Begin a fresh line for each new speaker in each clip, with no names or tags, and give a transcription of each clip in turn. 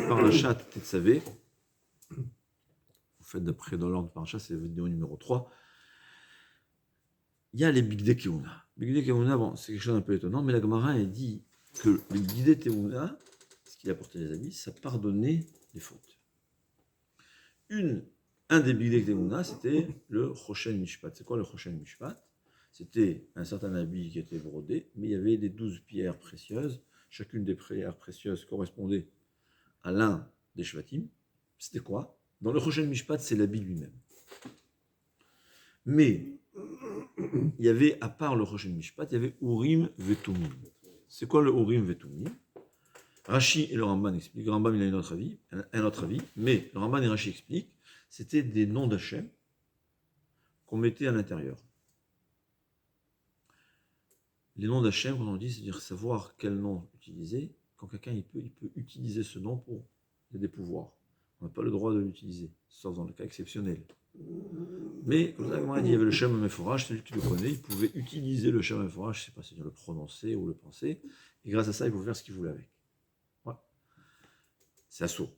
Parashat Tetzavé, en fait, d'après dans l'ordre de Parashat, c'est la vidéo numéro 3, il y a les Bigdei Kehuna. Bigdei Kehuna, bon, c'est quelque chose d'un peu étonnant, mais la Gemara, elle dit que le Bigdei Kehuna, ce qu'il a porté les habits, ça pardonnait les fautes. Un des Bigdei Kehuna, c'était le Choshen Mishpat. C'est quoi le Choshen Mishpat? C'était un certain habit qui était brodé, mais il y avait des 12 pierres précieuses. Chacune des pierres précieuses correspondait à l'un des Shvatim. C'était quoi? Dans le Choshen Mishpat, c'est l'habit lui-même. Mais il y avait, à part le Choshen Mishpat, il y avait Urim Vetumim. C'est quoi le Urim Vetumim? Rashi et le Ramban expliquent. Le Ramban, il a un autre avis, mais le Ramban et Rashi expliquent, c'était des noms d'Hachem qu'on mettait à l'intérieur. Les noms d'Hachem, quand on dit, c'est-à-dire savoir quel nom utiliser. Quand quelqu'un il peut utiliser ce nom pour il y a des pouvoirs. On n'a pas le droit de l'utiliser, sauf dans le cas exceptionnel. Mais, comme ça, il y avait le Shem Meforach, celui qui le connaît, il pouvait utiliser le Shem Meforach, je ne sais pas, c'est-à-dire le prononcer ou le penser, et grâce à ça, il pouvait faire ce qu'il voulait avec. Voilà. C'est assaut.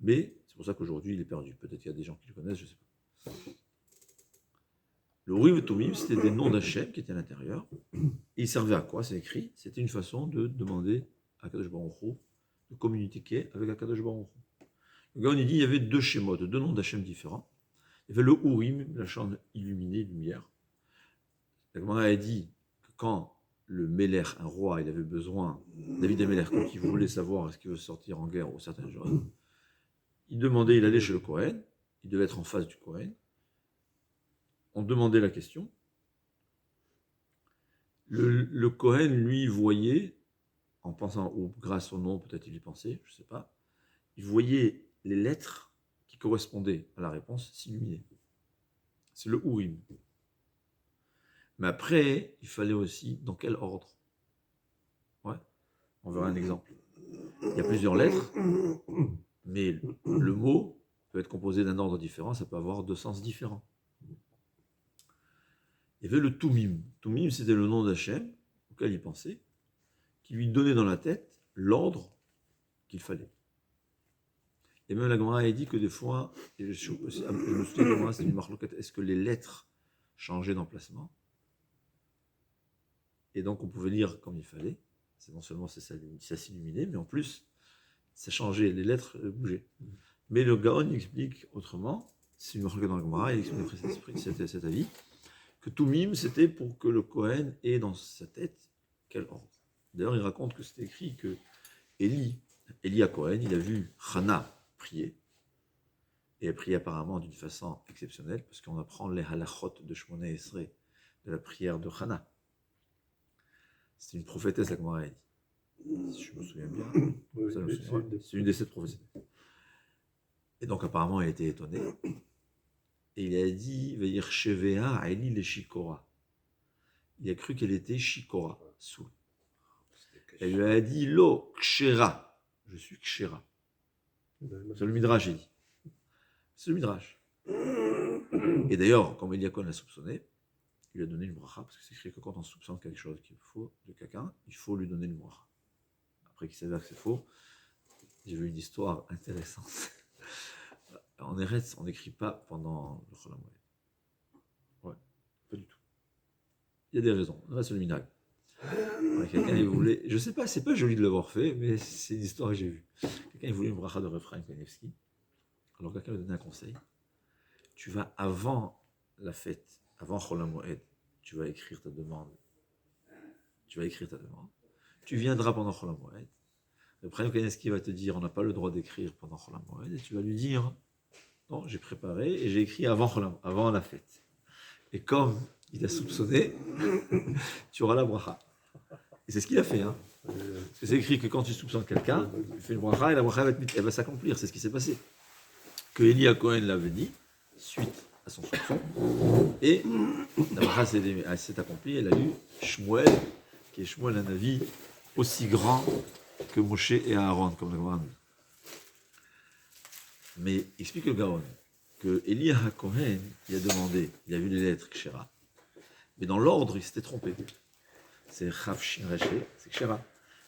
Mais, c'est pour ça qu'aujourd'hui, il est perdu. Peut-être qu'il y a des gens qui le connaissent, je ne sais pas. Le Urim et Tumim, c'était des noms d'Hachem qui étaient à l'intérieur. Et ils servaient à quoi? C'est écrit. C'était une façon de demander à Kadosh Baruch Hu de communiquer avec Akadosh Baruch Hu. Le gars, on dit il y avait deux schémas, deux noms d'Hachem différents. Il y avait le Urim, la chambre illuminée, lumière. La Gemara a dit que quand le Meler, un roi, il avait besoin, David et Meler, quand il voulait savoir est-ce qu'il veut sortir en guerre ou certaines choses, il allait chez le Kohen, il devait être en face du Kohen. On demandait la question. Le Kohen, lui, voyait, en pensant, ou grâce au nom, peut-être il y pensait, je ne sais pas, il voyait les lettres qui correspondaient à la réponse s'illuminer. C'est le Urim. Mais après, il fallait aussi, dans quel ordre? Ouais, on verra un exemple. Il y a plusieurs lettres, mais le mot peut être composé d'un ordre différent, ça peut avoir deux sens différents. Il y avait le Tumim. Tumim, c'était le nom d'Hachem, auquel il pensait, qui lui donnait dans la tête l'ordre qu'il fallait. Et même la Gemara a dit que des fois, et je me souviens que c'est une marloquette, est-ce que les lettres changeaient d'emplacement? Et donc on pouvait lire comme il fallait. C'est non seulement ça s'illuminait, mais en plus, ça changeait, les lettres bougeaient. Mais le Gaon explique autrement, c'est une marloquette dans la Gemara, il explique cet avis, que Tumim, c'était pour que le Kohen ait dans sa tête quel ordre. D'ailleurs, il raconte que c'était écrit que Élie à Kohen, il a vu Hana prier, et elle priait apparemment d'une façon exceptionnelle, parce qu'on apprend les halachot de Shmona Esrei, de la prière de Hana. C'est une prophétesse, la Gemara a dit. Si je me souviens bien. C'est une des 7 prophéties. Et donc apparemment, elle était étonnée. Et il a dit, Veir Shevea Aili le Shikora. Il a cru qu'elle était Shikora, saoul. Elle lui a dit, Lo Kshera. Je suis Kshera. C'est le Midrash, il dit. C'est le Midrash. Et d'ailleurs, comme Eliakon l'a soupçonné, il lui a donné une bracha, parce que c'est écrit que quand on soupçonne quelque chose qu'il faut de quelqu'un, il faut lui donner une bracha. Après qu'il s'avère que c'est faux, j'ai vu une histoire intéressante. En Eretz, on n'écrit pas pendant le Chol HaMoed. Ouais, pas du tout. Il y a des raisons. Là, c'est le minag. Quelqu'un, il voulait, je sais pas, c'est pas joli de l'avoir fait, mais c'est une histoire que j'ai vue. Quelqu'un, il voulait une bracha de Refraim Kanevski. Alors, quelqu'un lui a donné un conseil. Tu vas avant la fête, avant Chol HaMoed, tu vas écrire ta demande. Tu viendras pendant Chol HaMoed. Le Refraim Kanevski va te dire, on n'a pas le droit d'écrire pendant Chol HaMoed, et tu vas lui dire, non, j'ai préparé et j'ai écrit avant la fête. Et comme il a soupçonné, tu auras la bracha. Et c'est ce qu'il a fait. Hein. Parce que c'est écrit que quand tu soupçonnes quelqu'un, tu fais une bracha et la bracha elle va s'accomplir. C'est ce qui s'est passé. Que Élie à Cohen l'avait dit, suite à son soupçon. Et la bracha s'est accomplie. Elle a eu Shmuel, qui est Shmuel un avis aussi grand que Moshe et Aaron, comme le Gemara dit. Mais explique le Gaon que Élie à Cohen, il a demandé, il a vu les lettres Kshera, mais dans l'ordre, il s'était trompé. C'est Chav Shin Reché, c'est Kshera.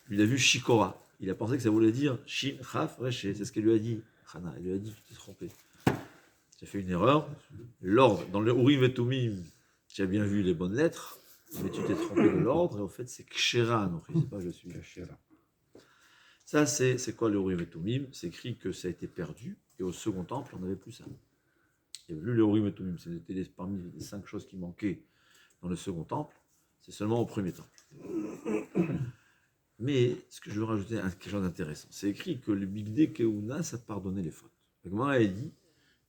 Lui, il a vu Shikora. il a pensé que ça voulait dire Shin, Chaf, Reché. C'est ce qu'elle lui a dit. Hana, elle lui a dit, tu t'es trompé. Tu as fait une erreur. L'ordre, dans le Urim et Tumim, tu as bien vu les bonnes lettres, mais tu t'es trompé de l'ordre, et en fait, c'est Kshera, non, c'est pas je suis. Ça, c'est quoi le Urim et Tumim? C'est écrit que ça a été perdu, et au second temple, on n'avait plus ça. Il y avait lu le Urim et Tumim, c'était parmi les 5 choses qui manquaient dans le second temple, c'est seulement au premier temple. Mais ce que je veux rajouter, quelque chose d'intéressant, c'est écrit que le Bigdé Keuna, ça pardonnait les fautes. La Gemara a dit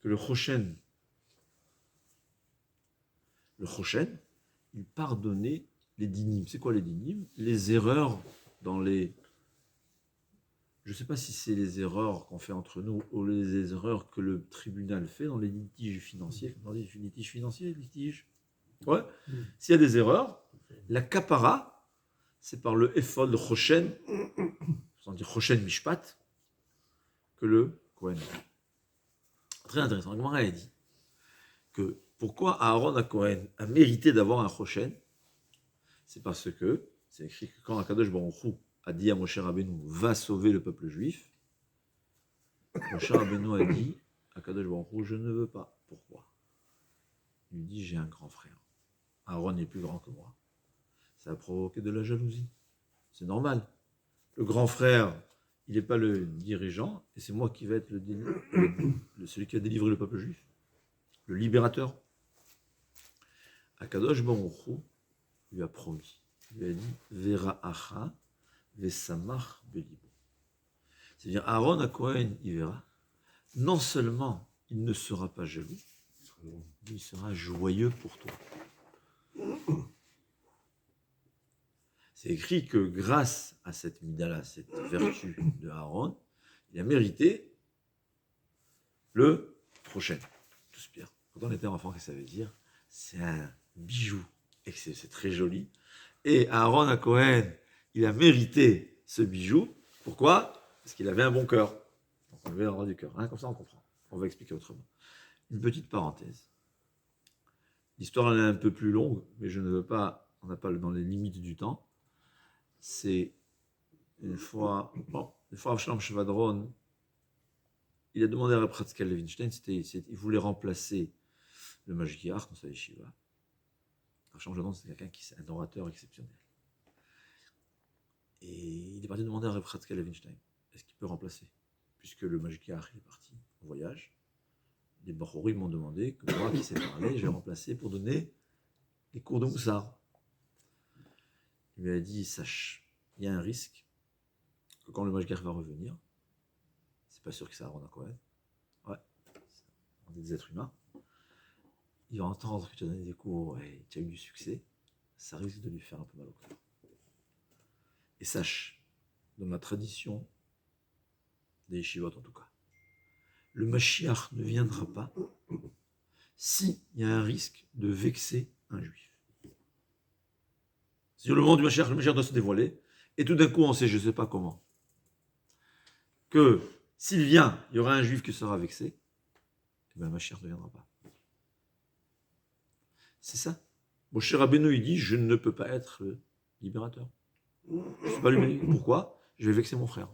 que le Choshen, il pardonnait les dinim. C'est quoi les dinim? Les erreurs dans les... Je ne sais pas si c'est les erreurs qu'on fait entre nous ou les erreurs que le tribunal fait dans les litiges financiers. Dans les litiges financiers, litiges... Ouais. S'il y a des erreurs, la kapara, c'est par le ephod, le choshen, on dit choshen mishpat, que le Kohen. Très intéressant. La Gemara a dit que pourquoi Aaron à Kohen a mérité d'avoir un choshen, c'est parce que c'est écrit que quand Akadosh Baruch Hu a dit à Moshe Rabbeinu va sauver le peuple juif, Moshe Rabbeinu a dit à Akadosh Baruch Hu je ne veux pas. Pourquoi? Il lui dit j'ai un grand frère. Aaron est plus grand que moi. Ça a provoqué de la jalousie. C'est normal. Le grand frère, il n'est pas le dirigeant, et c'est moi qui vais être celui qui a délivré le peuple juif, le libérateur. Akadosh Baruch Hu lui a promis, il lui a dit Vera acha vesamach belibo. C'est-à-dire Aaron à Kohen, il verra, non seulement il ne sera pas jaloux, mais il sera joyeux pour toi. C'est écrit que grâce à cette midala, cette vertu de Aaron, il a mérité le prochain. Tout bien. Quand on était enfant, qu'est-ce que ça veut dire? C'est un bijou et c'est très joli. Et Aaron à Kohen, il a mérité ce bijou. Pourquoi? Parce qu'il avait un bon cœur. Donc on avait l'endroit du cœur. Hein, comme ça, on comprend. On va expliquer autrement. Une petite parenthèse. L'histoire elle est un peu plus longue, mais je ne veux pas, on n'a pas dans les limites du temps. C'est une fois Avshalom Shevadron, il a demandé à Reb Chatzkel Levinstein, il voulait remplacer le Mashgiach dans sa yeshiva. Avshalom Shevadron, c'est quelqu'un qui est un orateur exceptionnel. Et il est parti demander à Reb Chatzkel Levinstein, est-ce qu'il peut remplacer? Puisque le Mashgiach est parti en voyage, les Bachorim m'ont demandé que moi qui sais parler, je vais remplacer pour donner les cours de Moussar. Il lui a dit, sache, il y a un risque que quand le Mashgiach va revenir, c'est pas sûr que ça Aaron à Kohen, ouais, on est des êtres humains, il va entendre que tu as donné des cours et tu as eu du succès, ça risque de lui faire un peu mal au cœur. Et sache, dans la tradition des yeshivot en tout cas, le Mashiach ne viendra pas s'il y a un risque de vexer un juif. Si le moment du Mashiach, le Mashiach doit se dévoiler, et tout d'un coup on sait, je ne sais pas comment, que s'il vient, il y aura un juif qui sera vexé, et bien le Mashiach ne viendra pas. C'est ça. Moshe Rabbeinu, il dit, je ne peux pas être le libérateur. Je ne sais pas lui. Pourquoi? Je vais vexer mon frère.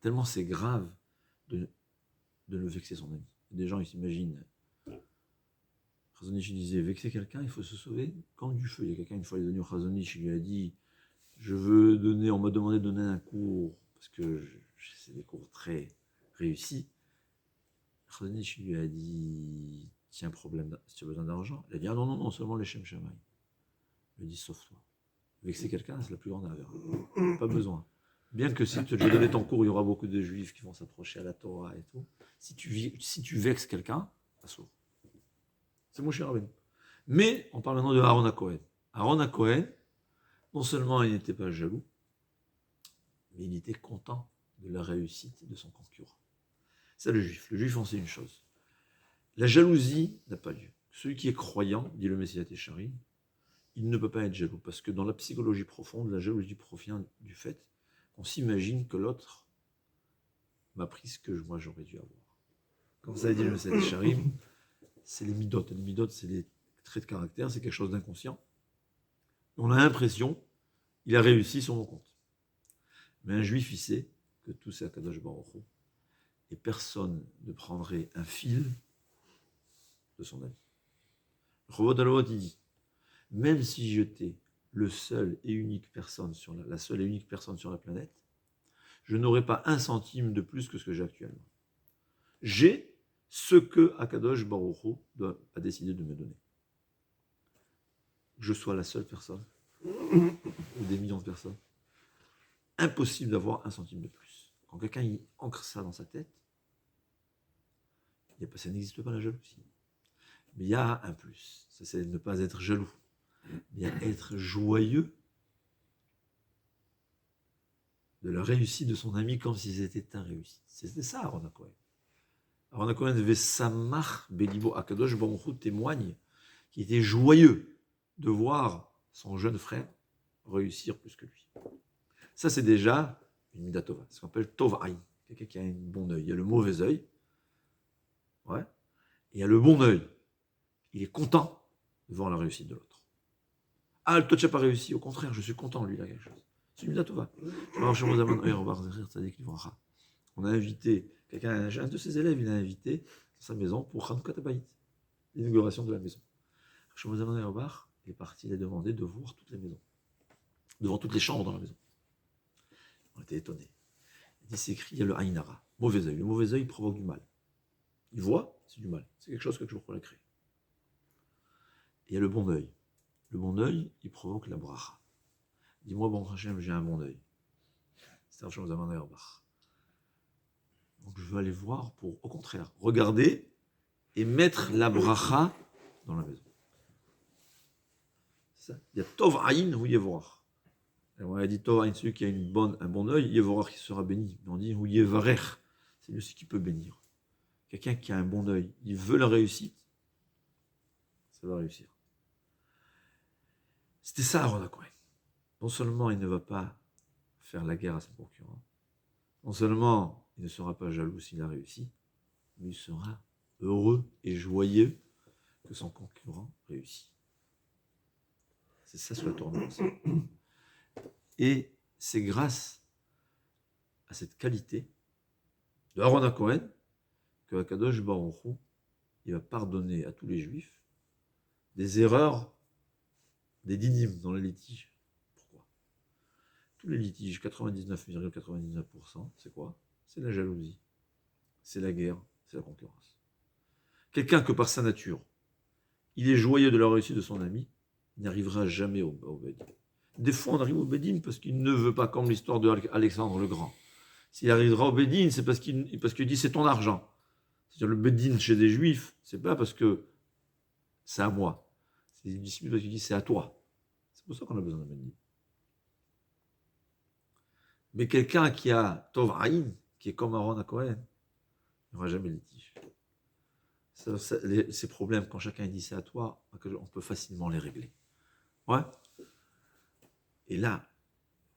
Tellement c'est grave de le vexer son ami. Des gens, ils s'imaginent. Chazonich disait, vexer quelqu'un, il faut se sauver comme du feu. Il y a quelqu'un, une fois, il est venu au Chazonich, il lui a dit, on m'a demandé de donner un cours, parce que c'est des cours très réussis. Chazonich lui a dit, tu as un problème, si tu as besoin d'argent. Il a dit, ah non, seulement les Shem Shamaï. Il lui a dit, sauve-toi. Vexer quelqu'un, c'est la plus grande averse. Pas besoin. Bien que si tu veux donner ton cours, il y aura beaucoup de juifs qui vont s'approcher à la Torah et tout. Si tu vexes quelqu'un, assourd. C'est mon cher Rabbeinu. Mais on parle maintenant de Aaron à Kohen. Aaron à Kohen, non seulement il n'était pas jaloux, mais il était content de la réussite de son concurrent. C'est le juif. Le juif, on sait une chose. La jalousie n'a pas lieu. Celui qui est croyant, dit le Messiah Técharim, il ne peut pas être jaloux, parce que dans la psychologie profonde, la jalousie provient du fait qu'on s'imagine que l'autre m'a pris ce que moi j'aurais dû avoir. Comme ça dit le Messiah Técharim, c'est les midot. Les midot, c'est les traits de caractère, c'est quelque chose d'inconscient. On a l'impression qu'il a réussi sur mon compte. Mais un juif, il sait que tout c'est Akadosh Baruch Hu, et personne ne prendrait un fil de son ami. Chovot Halavot, il dit, même si j'étais le seul et unique personne sur la seule et unique personne sur la planète, je n'aurais pas un centime de plus que ce que j'ai actuellement. J'ai ce que Akadosh Baruch Hu a décidé de me donner. Que je sois la seule personne, ou des millions de personnes, impossible d'avoir un centime de plus. Quand quelqu'un y ancre ça dans sa tête, ça n'existe pas la jalousie. Mais il y a un plus, ça c'est ne pas être jaloux. Il y a être joyeux de la réussite de son ami comme si c'était un réussite. C'était ça Aaron HaKohen. Aaron HaKohen Vesamach Belibo Akadosh Baruch Hu témoigne qu'il était joyeux de voir son jeune frère réussir plus que lui. Ça c'est déjà une Mida Tova, ce qu'on appelle Tov Aïn, quelqu'un qui a un bon œil. Il y a le mauvais œil, ouais, et il y a le bon œil. Il est content de voir la réussite de l'autre. Ah, toi tu n'as pas réussi, au contraire, je suis content, lui, il a quelque chose. C'est une Mida Tova. On a invité quelqu'un, un de ses élèves, il a invité dans sa maison pour Hanoukat Habayit, l'inauguration de la maison. Il est parti, il a demandé de voir toutes les maisons, de voir toutes les chambres dans la maison. On était étonnés. Il dit, c'est écrit, il y a le Aïnara, mauvais œil. Le mauvais œil provoque du mal. Il voit, c'est du mal. C'est quelque chose que toujours qu'on l'a créé. Et il y a le bon œil. Le bon œil, il provoque la bracha. Dis-moi, bon Hachem, j'ai un bon œil. C'est un chose à mon Donc je veux aller voir pour, au contraire, regarder et mettre la bracha dans la maison. C'est ça. Il y a Tov Aïn ou Yevorach. On a dit Tov Aïn, celui qui a un bon œil, Yevorach qui sera béni. Mais on dit ou Yevarech, c'est lui aussi qui peut bénir. Quelqu'un qui a un bon œil, il veut la réussite, ça va réussir. C'était ça Aaron HaKohen. Non seulement il ne va pas faire la guerre à son concurrent, non seulement il ne sera pas jaloux s'il a réussi, mais il sera heureux et joyeux que son concurrent réussit. C'est ça sur la Torah. Et c'est grâce à cette qualité de Aaron HaKohen que Akadosh Baruch Hu, il va pardonner à tous les Juifs des erreurs, des dinim dans les litiges. Pourquoi? Tous les litiges, 99,99%, c'est quoi? C'est la jalousie, c'est la guerre, c'est la concurrence. Quelqu'un que par sa nature, il est joyeux de la réussite de son ami, il n'arrivera jamais au Bédine. Des fois, on arrive au Bédine parce qu'il ne veut pas, comme l'histoire d'Alexandre le Grand. S'il arrivera au Bédine, c'est parce qu'il dit c'est ton argent. C'est-à-dire le Bédine chez des Juifs, c'est pas parce que c'est à moi. C'est une dispute parce qu'il dit c'est à toi. C'est pour ça qu'on a besoin d'un Bédine. Mais quelqu'un qui a Tov Aïn, qui est comme Aaron HaKohen, il n'y aura jamais de litige. Ces problèmes, quand chacun dit c'est à toi, on peut facilement les régler. Ouais. Et là,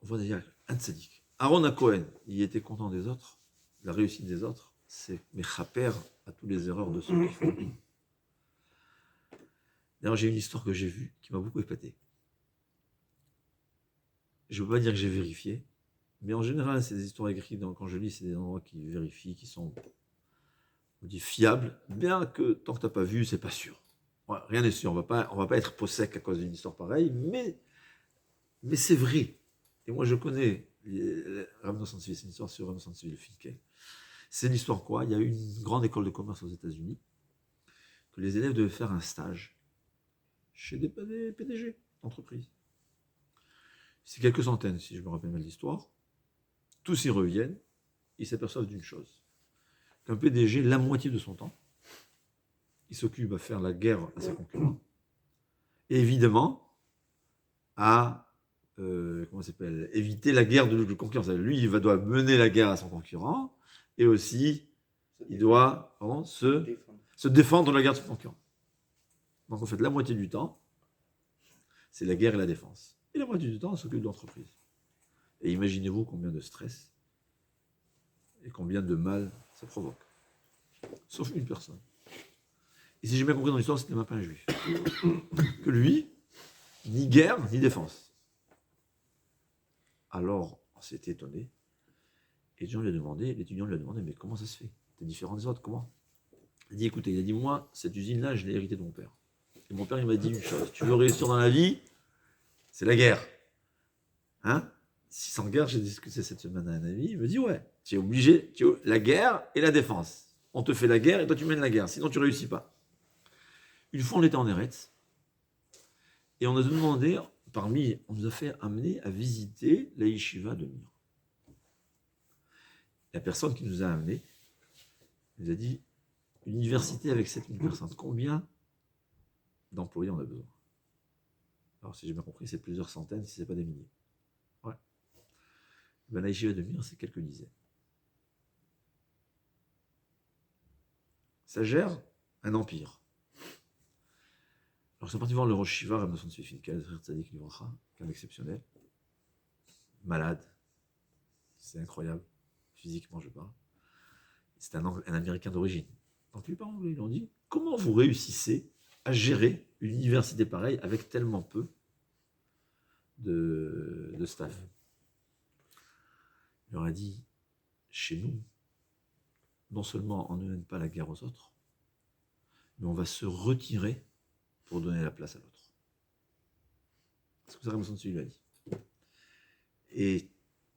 on voit d'ailleurs un tzaddik. Aaron HaKohen, il était content des autres, la réussite des autres, c'est mechaper à toutes les erreurs de ceux qui font. D'ailleurs, j'ai une histoire que j'ai vue qui m'a beaucoup épaté. Je ne peux pas dire que j'ai vérifié, mais en général, c'est des histoires écrites, quand je lis, c'est des endroits qui vérifient, qui sont, on dit, fiables, bien que tant que tu n'as pas vu, c'est pas sûr. Ouais, rien n'est sûr, on va pas être peau sec à cause d'une histoire pareille, mais c'est vrai. Et moi, je connais Ramno Sansville, c'est une histoire sur Ramno Sansville, le Finke. C'est l'histoire quoi? Il y a eu une grande école de commerce aux États-Unis, que les élèves devaient faire un stage chez des PDG d'entreprise. C'est quelques centaines, si je me rappelle mal l'histoire. Tous y reviennent, ils s'aperçoivent d'une chose. Qu'un PDG, la moitié de son temps, il s'occupe à faire la guerre à ses concurrents. Et évidemment, à éviter la guerre de concurrence. Lui, il doit mener la guerre à son concurrent, et aussi, il doit se défendre de la guerre de son concurrent. Donc en fait, la moitié du temps, c'est la guerre et la défense. Et la moitié du temps, on s'occupe de l'entreprise. Et imaginez-vous combien de stress et combien de mal ça provoque. Sauf une personne. Et si j'ai bien compris dans l'histoire, c'était même pas un juif. Que lui, ni guerre, ni défense. Alors, en On s'était étonné. Et l'étudiant lui a demandé, mais comment ça se fait? T'es différent des autres, comment? Il a dit, écoutez, moi, cette usine-là, je l'ai héritée de mon père. Et mon père, il m'a dit une chose, tu veux réussir dans la vie, c'est la guerre. Hein? Si sans guerre, j'ai discuté cette semaine à un ami, il me dit, ouais, tu es obligé, la guerre et la défense. On te fait la guerre et toi tu mènes la guerre, sinon tu ne réussis pas. Une fois, on était en Eretz, et on a demandé, on nous a fait amener à visiter la yeshiva de Mir. La personne qui nous a amenés nous a dit, une université avec 7000 personnes, combien d'employés on a besoin? Alors si j'ai bien compris, c'est plusieurs centaines, si ce n'est pas des milliers. Ouais. Ben, la yeshiva de Mir, c'est quelques dizaines. Ça gère un empire. Alors, je suis parti voir le Rosh Shiva, Rav Nosson Tzvi Finkel, Tzadik Livracha, quelqu'un d'exceptionnel, malade, c'est incroyable, physiquement je parle. C'est un Américain d'origine. Donc, lui parle anglais, ils lui ont dit, comment vous réussissez à gérer une université pareille avec tellement peu de staff? Il leur a dit, chez nous, non seulement on ne mène pas la guerre aux autres, mais on va se retirer pour donner la place à l'autre. C'est ce que Rav Nosson Tzvi lui a dit. Et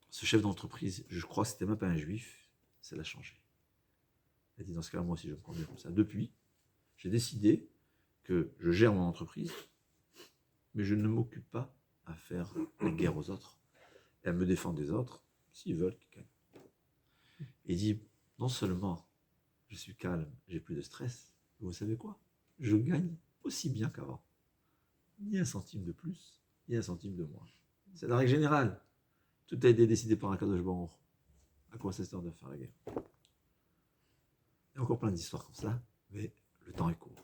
ce chef d'entreprise, je crois que c'était même pas un juif, ça l'a changé. Il a dit, dans ce cas-là, moi aussi je me conduis comme ça. Depuis, j'ai décidé que je gère mon entreprise, mais je ne m'occupe pas à faire la guerre aux autres et à me défendre des autres, s'ils veulent qu'ils gagnent. Et il dit, non seulement je suis calme, j'ai plus de stress, mais vous savez quoi? Je gagne aussi bien qu'avant. Ni un centime de plus, ni un centime de moins. C'est la règle générale. Tout a été décidé par un Kadosh Baruch. À quoi ça sert de faire la guerre? Il y a encore plein d'histoires comme ça, mais le temps est court.